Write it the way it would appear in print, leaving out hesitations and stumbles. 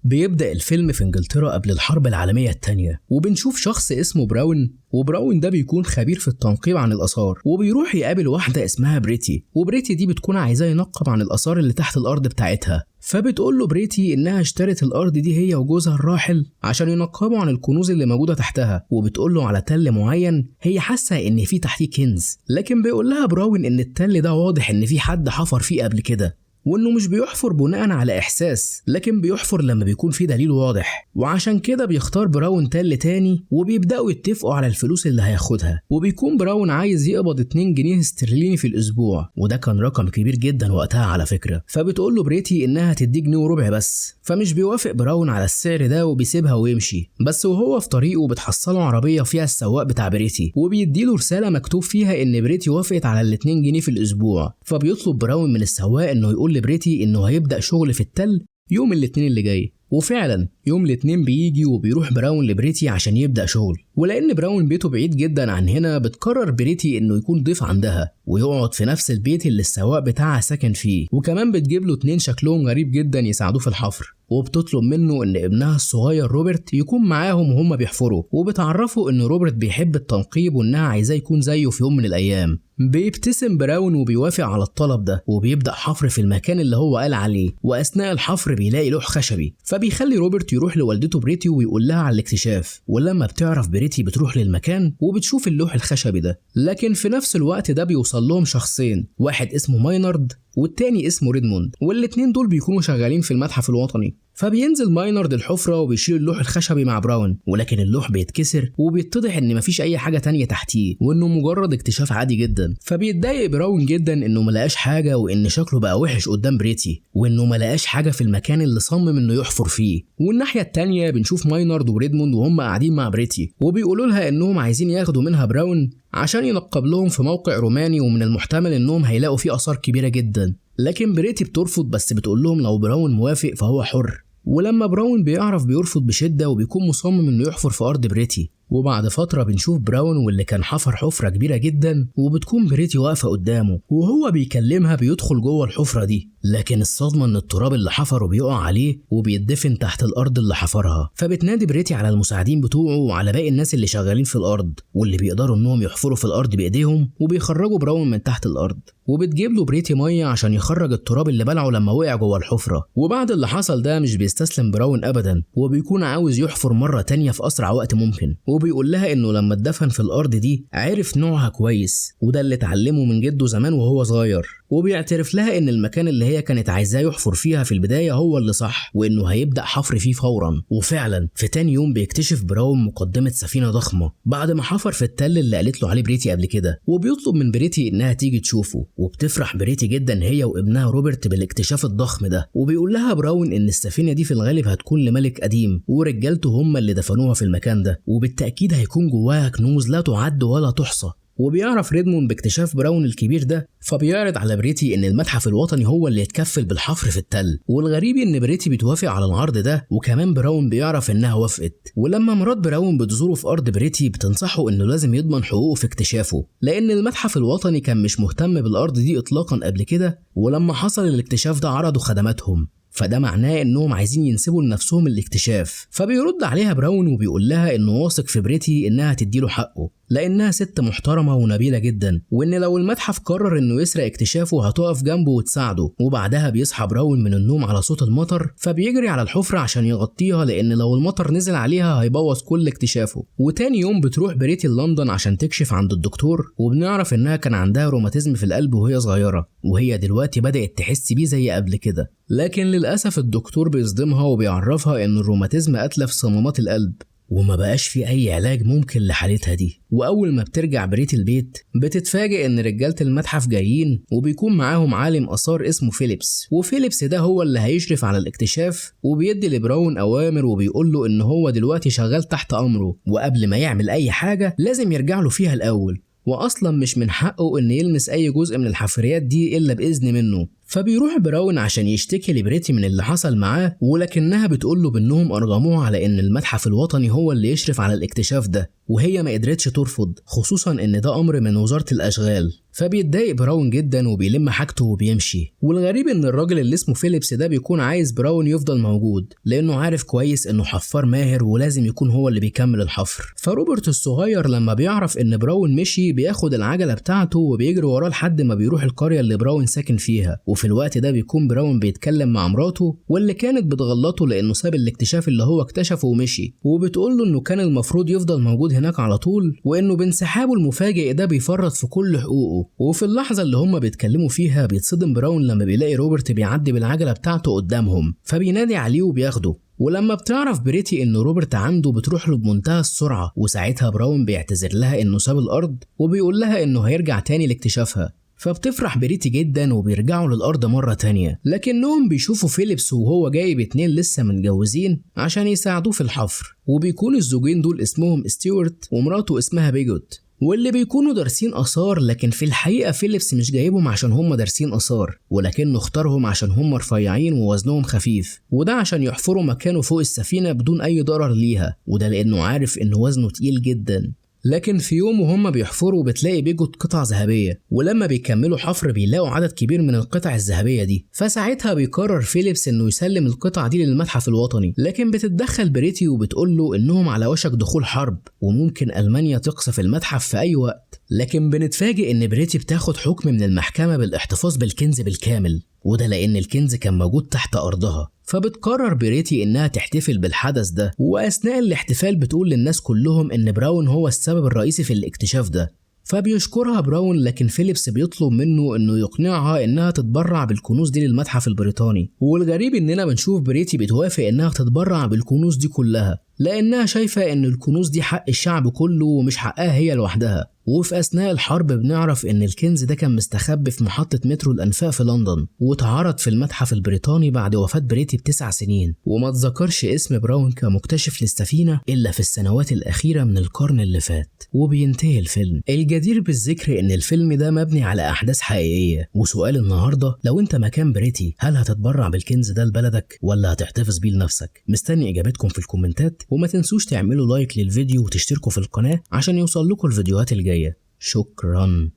بيبدأ الفيلم في انجلترا قبل الحرب العالمية التانية، وبنشوف شخص اسمه براون، وبراون ده بيكون خبير في التنقيب عن الآثار، وبيروح يقابل واحدة اسمها بريتي، وبريتي دي بتكون عايزاه ينقب عن الآثار اللي تحت الأرض بتاعتها. فبتقول له بريتي إنها اشترت الأرض دي هي وجوزها الراحل عشان ينقبوا عن الكنوز اللي موجودة تحتها، وبتقول له على تل معين هي حاسة إن فيه تحتيه كنز، لكن بيقول لها براون إن التل ده واضح إن فيه حد حفر فيه قبل كده، وإنه مش بيحفر بناء على إحساس، لكن بيحفر لما بيكون في دليل واضح. وعشان كده بيختار براون تل تاني، وبيبدأوا يتفقوا على الفلوس اللي هياخدها. وبيكون براون عايز يقبض 2 جنيه استرليني في الأسبوع، وده كان رقم كبير جدا وقتها على فكرة. فبتقول له بريتي إنها تدي جنيه وربع بس، فمش بيوافق براون على السعر ده وبيسيبها ويمشي. بس وهو في طريقه بتحصله عربية فيها السواق بتاع بريتي، وبيديله رسالة مكتوب فيها إن بريتي وافقت على 2 جنيه في الأسبوع. فبيطلب براون من السواق إنه يقول لبريتي إنه هيبدأ شغل في التل يوم الاثنين اللي جاي. وفعلا يوم الاثنين بيجي، وبيروح براون لبريتي عشان يبدأ شغل. ولأن براون بيته بعيد جدا عن هنا، بتقرر بريتي إنه يكون ضيف عندها ويقعد في نفس البيت اللي السواق بتاعها ساكن فيه. وكمان بتجيب له 2 شكلهم غريب جدا يساعدوه في الحفر، وبتطلب منه إن ابنها الصغير روبرت يكون معاهم وهم بيحفروا، وبتعرفه إن روبرت بيحب التنقيب وإنها عايزاه يكون زيه في يوم من الأيام. بيبتسم براون وبيوافق على الطلب ده، وبيبدأ حفر في المكان اللي هو قال عليه. وأثناء الحفر بيلاقي لوح خشبي، فبيخلي روبرت يروح لوالدته بريتي ويقول لها على الاكتشاف. ولما بتعرف بريتي بتروح للمكان وبتشوف اللوح الخشبي ده. لكن في نفس الوقت ده بيوصل لهم شخصين، واحد اسمه ماينارد والتاني اسمه ريدموند، والاتنين دول بيكونوا شغالين في المتحف الوطني. فبينزل ماينارد الحفرة وبيشيل اللوح الخشبي مع براون، ولكن اللوح بيتكسر وبيتضح ان مفيش اي حاجة تانية تحتيه، وانه مجرد اكتشاف عادي جدا. فبيتضايق براون جدا انه ملقاش حاجة، وان شكله بقى وحش قدام بريتي، وانه ملقاش حاجة في المكان اللي صمم انه يحفر فيه. والناحية التانية بنشوف ماينارد وريدموند وهم قاعدين مع بريتي، وبيقولوا لها انهم عايزين ياخدوا منها براون عشان ينقب لهم في موقع روماني، ومن المحتمل انهم هيلاقوا فيه آثار كبيرة جدا. لكن بريتي بترفض، بس بتقول لهم لو براون موافق فهو حر. ولما براون بيعرف بيرفض بشدة، وبيكون مصمم انه يحفر في ارض بريتي. وبعد فترة بنشوف براون واللي كان حفر حفرة كبيرة جدا، وبتكون بريتي واقفة قدامه وهو بيكلمها بيدخل جوه الحفرة دي. لكن الصدمة ان التراب اللي حفره بيقع عليه وبيدفن تحت الارض اللي حفرها. فبتنادي بريتي على المساعدين بتوعه وعلى باقي الناس اللي شغالين في الارض واللي بيقدروا انهم يحفروا في الارض بايديهم، وبيخرجوا براون من تحت الارض. وبتجيب له بريتي ميه عشان يخرج التراب اللي بلعه لما وقع جوه الحفرة. وبعد اللي حصل ده مش بيستسلم براون ابدا، وبيكون عاوز يحفر مرة تانية في اسرع وقت ممكن. وبيقول لها انه لما اتدفن في الارض دي عرف نوعها كويس، وده اللي اتعلمه من جده زمان وهو صغير. وبيعترف لها ان المكان اللي هي كانت عايزاه يحفر فيها في البداية هو اللي صح، وانه هيبدأ حفر فيه فورا. وفعلا في تاني يوم بيكتشف براون مقدمة سفينة ضخمة بعد ما حفر في التل اللي قالت له عليه بريتي قبل كده. وبيطلب من بريتي انها تيجي تشوفه، وبتفرح بريتي جدا هي وابنها روبرت بالاكتشاف الضخم ده. وبيقول لها براون ان السفينة دي في الغالب هتكون لملك قديم، ورجالته هم اللي دفنوها في المكان ده، وبالتأكيد هيكون جواها كنوز لا تعد ولا تحصى. وبيعرف ريدموند باكتشاف براون الكبير ده، فبيعرض على بريتي ان المتحف الوطني هو اللي يتكفل بالحفر في التل. والغريب ان بريتي بتوافق على العرض ده، وكمان براون بيعرف انها وافقت. ولما مرات براون بتزوره في ارض بريتي بتنصحه انه لازم يضمن حقوقه في اكتشافه، لان المتحف الوطني كان مش مهتم بالارض دي اطلاقا قبل كده، ولما حصل الاكتشاف ده عرضوا خدماتهم، فده معناه انهم عايزين ينسبوا لنفسهم الاكتشاف. فبيرد عليها براون وبيقول لها انه واثق في بريتي انها تديله حقه، لانها ست محترمه ونبيله جدا، وان لو المتحف قرر انه يسرق اكتشافه هتقف جنبه وتساعده. وبعدها بيصحى براون من النوم على صوت المطر، فبيجري على الحفره عشان يغطيها، لان لو المطر نزل عليها هيبوظ كل اكتشافه. وتاني يوم بتروح بريتي لندن عشان تكشف عند الدكتور، وبنعرف انها كان عندها روماتيزم في القلب وهي صغيره، وهي دلوقتي بدات تحس بيه زي قبل كده. لكن للاسف الدكتور بيصدمها وبيعرفها ان الروماتيزم اتلف صمامات القلب، وما بقاش في اي علاج ممكن لحالتها دي. واول ما بترجع بريتي البيت بتتفاجئ ان رجاله المتحف جايين، وبيكون معاهم عالم اثار اسمه فيليبس. وفيليبس ده هو اللي هيشرف على الاكتشاف، وبيدي لبراون اوامر وبيقول له ان هو دلوقتي شغال تحت امره، وقبل ما يعمل اي حاجه لازم يرجع له فيها الاول، واصلا مش من حقه ان يلمس اي جزء من الحفريات دي الا باذن منه. فبيروح براون عشان يشتكي لبريتي من اللي حصل معاه، ولكنها بتقوله بانهم ارغموه على ان المتحف الوطني هو اللي يشرف على الاكتشاف ده، وهي ما قدرتش ترفض، خصوصا ان ده امر من وزارة الاشغال. فبيتضايق براون جدا وبيلم حاجته وبيمشي. والغريب ان الراجل اللي اسمه فيليبس ده بيكون عايز براون يفضل موجود، لانه عارف كويس انه حفار ماهر ولازم يكون هو اللي بيكمل الحفر. فروبرت الصغير لما بيعرف ان براون مشي بياخد العجلة بتاعته وبيجري وراه لحد ما بيروح القرية اللي براون ساكن فيها. وفي الوقت ده بيكون براون بيتكلم مع مراته واللي كانت بتغلطه لانه ساب الاكتشاف اللي هو اكتشفه ومشي، وبتقوله انه كان المفروض يفضل موجود هناك على طول، وانه بانسحابه المفاجئ ده بيفرط في كل حقوقه. وفي اللحظة اللي هما بيتكلموا فيها بيتصدم براون لما بيلاقي روبرت بيعدي بالعجلة بتاعته قدامهم، فبينادي عليه وبياخده. ولما بتعرف بريتي ان روبرت عنده بتروح له بمنتهى السرعة، وساعتها براون بيعتذر لها انه ساب الارض وبيقول لها انه هيرجع تاني لاكتشافها. فبتفرح بريتي جدا وبيرجعوا للأرض مرة تانية، لكنهم بيشوفوا فيليبس وهو جايب 2 لسه متجوزين عشان يساعدوه في الحفر، وبيكون الزوجين دول اسمهم ستيوارت ومراته اسمها بيجوت، واللي بيكونوا دارسين آثار. لكن في الحقيقة فيليبس مش جايبهم عشان هم دارسين آثار، ولكنه اختارهم عشان هم رفيعين ووزنهم خفيف، وده عشان يحفروا مكانه فوق السفينة بدون أي ضرر ليها، وده لأنه عارف إنه وزنه تقيل جدا. لكن في يوم وهم بيحفروا بتلاقي بيجوت قطع ذهبية، ولما بيكملوا حفر بيلاقوا عدد كبير من القطع الذهبية دي. فساعتها بيقرر فيليبس انه يسلم القطع دي للمتحف الوطني، لكن بتتدخل بريتي وبتقوله انهم على وشك دخول حرب وممكن ألمانيا تقصف المتحف في اي وقت. لكن بنتفاجئ ان بريتي بتاخد حكم من المحكمة بالاحتفاظ بالكنز بالكامل، وده لأن الكنز كان موجود تحت أرضها. فبتقرر بريتي إنها تحتفل بالحدث ده، وأثناء الاحتفال بتقول للناس كلهم إن براون هو السبب الرئيسي في الاكتشاف ده. فبيشكرها براون، لكن فيليبس بيطلب منه إنه يقنعها إنها تتبرع بالكنوز دي للمتحف البريطاني. والغريب إننا بنشوف بريتي بتوافق إنها تتبرع بالكنوز دي كلها، لأنها شايفة إن الكنوز دي حق الشعب كله ومش حقها هي لوحدها. وفي أثناء الحرب بنعرف إن الكنز ده كان مستخبي في محطة مترو الأنفاق في لندن، واتعرض في المتحف البريطاني بعد وفاة بريتي ب9 سنين. وما تذكرش اسم براون كمكتشف للسفينة إلا في السنوات الأخيرة من القرن اللي فات. وبينتهي الفيلم. الجدير بالذكر إن الفيلم ده مبني على أحداث حقيقية. وسؤال النهاردة، لو أنت مكان بريتي هل هتتبرع بالكنز ده لبلدك ولا هتحتفظ بيه لنفسك؟ مستني إجابتكم في الكومنتات، وما تنسوش تعملوا لايك للفيديو وتشتركوا في القناة عشان يوصل لكم الفيديوهات الجاية. شكراً.